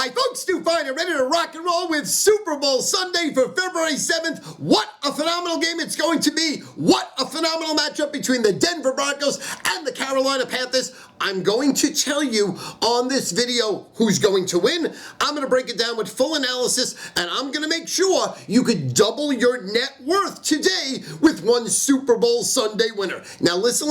Hi folks, Stu Feiner, ready to rock and roll with Super Bowl Sunday for February 7th. What a phenomenal game it's going to be. What a phenomenal matchup between the Denver Broncos and the Carolina Panthers. I'm going to tell you on this video who's going to win. I'm going to break it down with full analysis, and I'm going to make sure you could double your net worth today with one Super Bowl Sunday winner. Now listen.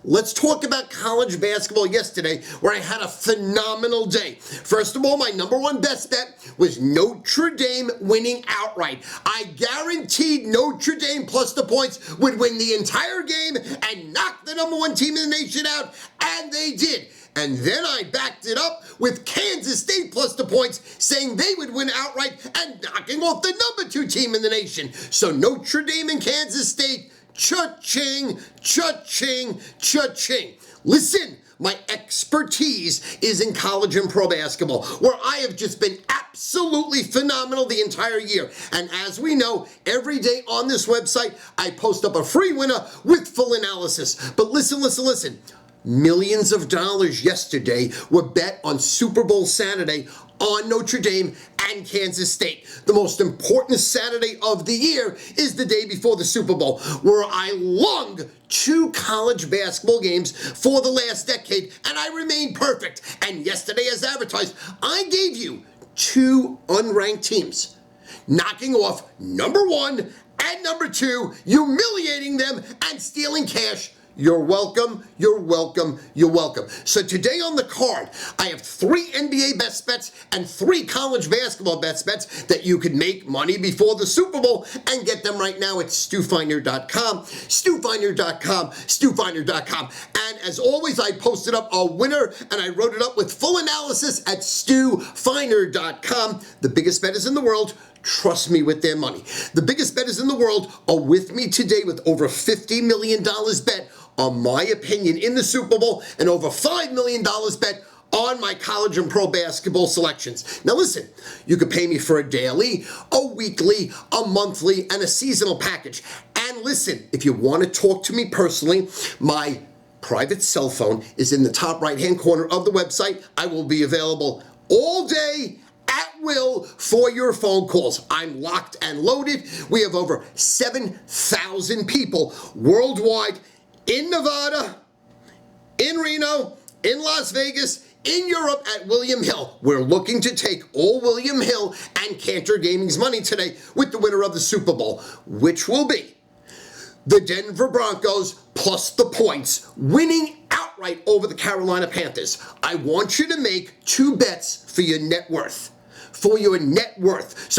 Let's talk about college basketball yesterday, where I had a phenomenal day. First of all, my number one best bet was Notre Dame winning outright. I guaranteed Notre Dame plus the points would win the entire game and knock the number one team in the nation out, and they did. And then I backed it up with Kansas State plus the points, saying they would win outright and knocking off the number two team in the nation. So Notre Dame and Kansas State, cha-ching, cha-ching, cha-ching. Listen, my expertise is in college and pro basketball, where I have just been absolutely phenomenal the entire year. And as we know, every day on this website, I post up a free winner with full analysis. But listen. Millions of dollars yesterday were bet on Super Bowl Saturday on Notre Dame and Kansas State. The most important Saturday of the year is the day before the Super Bowl, where I longed two college basketball games for the last decade, and I remained perfect. And yesterday, as advertised, I gave you two unranked teams, knocking off number one and number two, humiliating them and stealing cash. You're welcome. So today on the card, I have 3 NBA best bets and 3 college basketball best bets that you could make money before the Super Bowl and get them right now at StuFeiner.com, StuFeiner.com. And as always, I posted up a winner and I wrote it up with full analysis at StuFeiner.com. The biggest bettors in the world trust me with their money. The biggest bettors in the world are with me today with over $50 million bet on my opinion in the Super Bowl and over $5 million bet on my college and pro basketball selections. Now listen, you could pay me for a daily, a weekly, a monthly, and a seasonal package. And listen, if you want to talk to me personally, my private cell phone is in the top right-hand corner of the website. I will be available all day at will for your phone calls. I'm locked and loaded. We have over 7,000 people worldwide in Nevada, in Reno, in Las Vegas, in Europe at William Hill. We're looking to take all William Hill and Cantor Gaming's money today with the winner of the Super Bowl, which will be the Denver Broncos plus the points, winning outright over the Carolina Panthers. I want you to make 2 bets for your net worth. So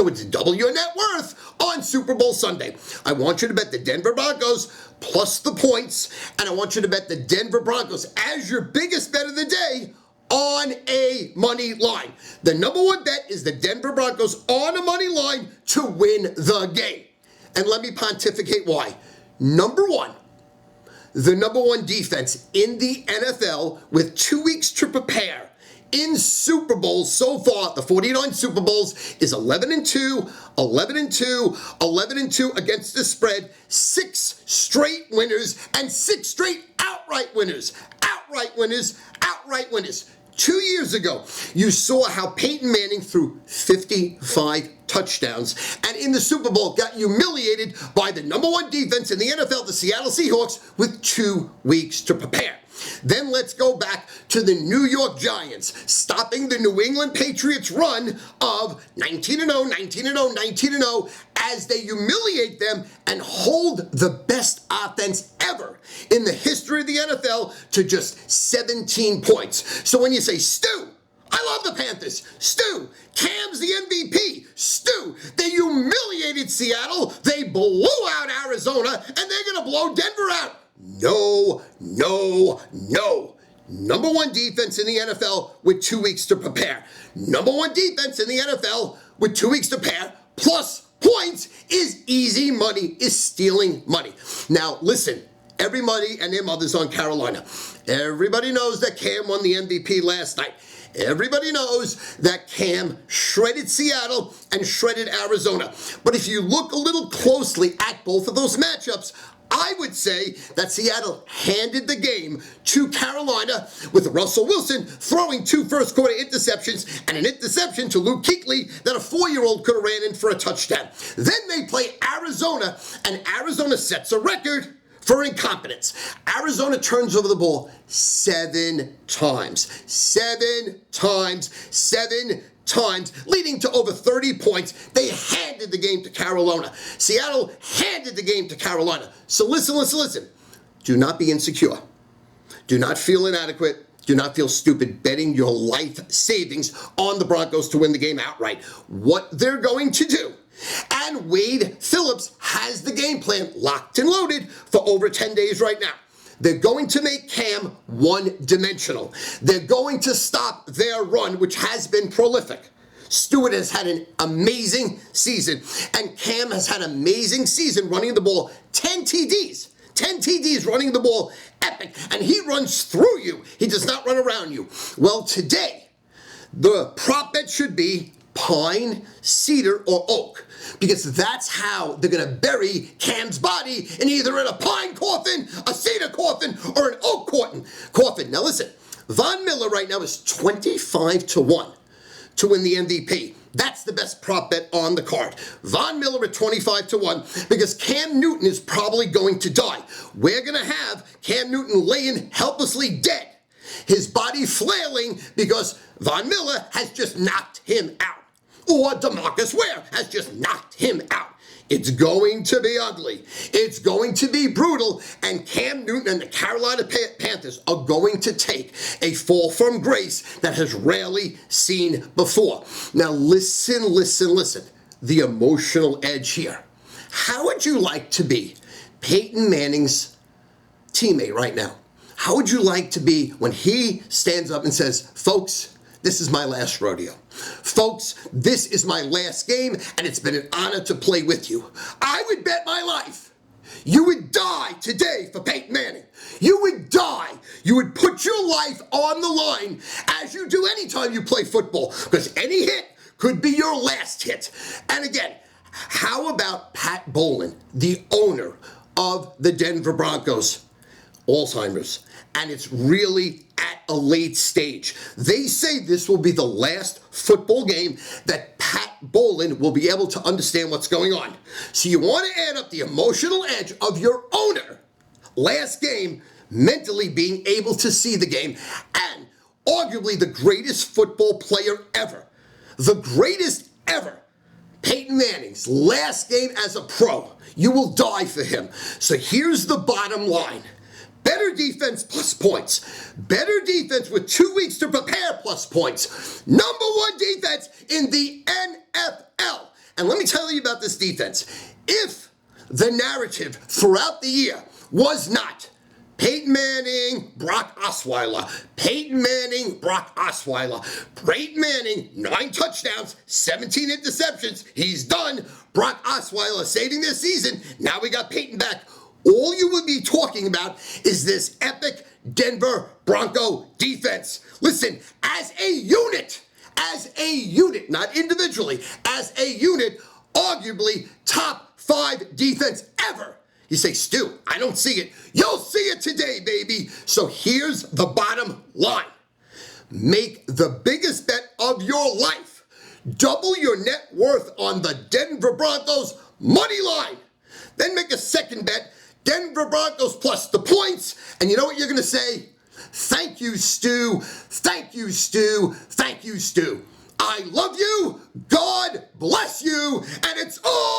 it's double your net worth on Super Bowl Sunday. I want you to bet the Denver Broncos plus the points, and I want you to bet the Denver Broncos as your biggest bet of the day on a money line. The number one bet is the Denver Broncos on a money line to win the game. And let me pontificate why. Number one, the number one defense in the NFL with 2 weeks to prepare in Super Bowls so far. The 49 Super Bowls is 11-2 against the spread, 6 straight winners, and 6 straight outright winners. 2 years ago, you saw how Peyton Manning threw 55 touchdowns and in the Super Bowl got humiliated by the number one defense in the NFL, the Seattle Seahawks, with 2 weeks to prepare. Then let's go back to the New York Giants, stopping the New England Patriots run of 19-0 as they humiliate them and hold the best offense ever in the history of the NFL to just 17 points. So when you say, Stu, I love the Panthers. Stu, Cam's the MVP. Stu, they humiliated Seattle. They blew out Arizona, and they're going to blow Denver out. No. Number one defense in the NFL with 2 weeks to prepare. Number one defense in the NFL with 2 weeks to prepare, plus points is easy money, is stealing money. Now, listen, everybody and their mothers on Carolina. Everybody knows that Cam won the MVP last night. Everybody knows that Cam shredded Seattle and shredded Arizona. But if you look a little closely at both of those matchups, I would say that Seattle handed the game to Carolina with Russell Wilson throwing 2 first-quarter interceptions and an interception to Luke Kuechly that a 4-year-old could have ran in for a touchdown. Then they play Arizona, and Arizona sets a record for incompetence. Arizona turns over the ball 7 times. 7 times, leading to over 30 points. They handed the game to Carolina. Seattle handed the game to Carolina. So listen. Do not be insecure. Do not feel inadequate. Do not feel stupid betting your life savings on the Broncos to win the game outright. What they're going to do, and Wade Phillips has the game plan locked and loaded for over 10 days right now. They're going to make Cam one-dimensional. They're going to stop their run, which has been prolific. Stewart has had an amazing season, and Cam has had an amazing season running the ball. 10 TDs. 10 TDs running the ball, epic. And he runs through you. He does not run around you. Well, today, the prop bet should be pine, cedar, or oak, because that's how they're going to bury Cam's body, in either in a pine coffin, a cedar coffin, or an oak coffin. Now listen, Von Miller right now is 25-1 to win the MVP. That's the best prop bet on the card. Von Miller at 25-1 because Cam Newton is probably going to die. We're going to have Cam Newton laying helplessly dead, his body flailing because Von Miller has just knocked him out. Or DeMarcus Ware has just knocked him out. It's going to be ugly. It's going to be brutal. And Cam Newton and the Carolina Panthers are going to take a fall from grace that has rarely seen before. Now listen. The emotional edge here. How would you like to be Peyton Manning's teammate right now? How would you like to be when he stands up and says, folks, this is my last rodeo. Folks, this is my last game, and it's been an honor to play with you. I would bet my life you would die today for Peyton Manning. You would die. You would put your life on the line as you do anytime you play football, because any hit could be your last hit. And again, how about Pat Bowlen, the owner of the Denver Broncos? Alzheimer's, and it's really at a late stage. They say this will be the last football game that Pat Bowlen will be able to understand what's going on. So you want to add up the emotional edge of your owner, last game, mentally being able to see the game, and arguably the greatest football player ever, the greatest ever, Peyton Manning's last game as a pro. You will die for him. So here's the bottom line. Better defense plus points. Better defense with 2 weeks to prepare plus points. Number 1 defense in the NFL. And let me tell you about this defense. If the narrative throughout the year was not Peyton Manning, Brock Osweiler, Peyton Manning, Brock Osweiler, Peyton Manning, 9 touchdowns, 17 interceptions, he's done. Brock Osweiler saving their season. Now we got Peyton back. All you would be talking about is this epic Denver Bronco defense. Listen, as a unit, not individually, as a unit, arguably top 5 defense ever. You say, Stu, I don't see it. You'll see it today, baby. So here's the bottom line. Make the biggest bet of your life. Double your net worth on the Denver Broncos money line. Then make a second bet. Denver Broncos plus the points. And you know what you're going to say? Thank you, Stu. Thank you, Stu. Thank you, Stu. I love you. God bless you. And it's all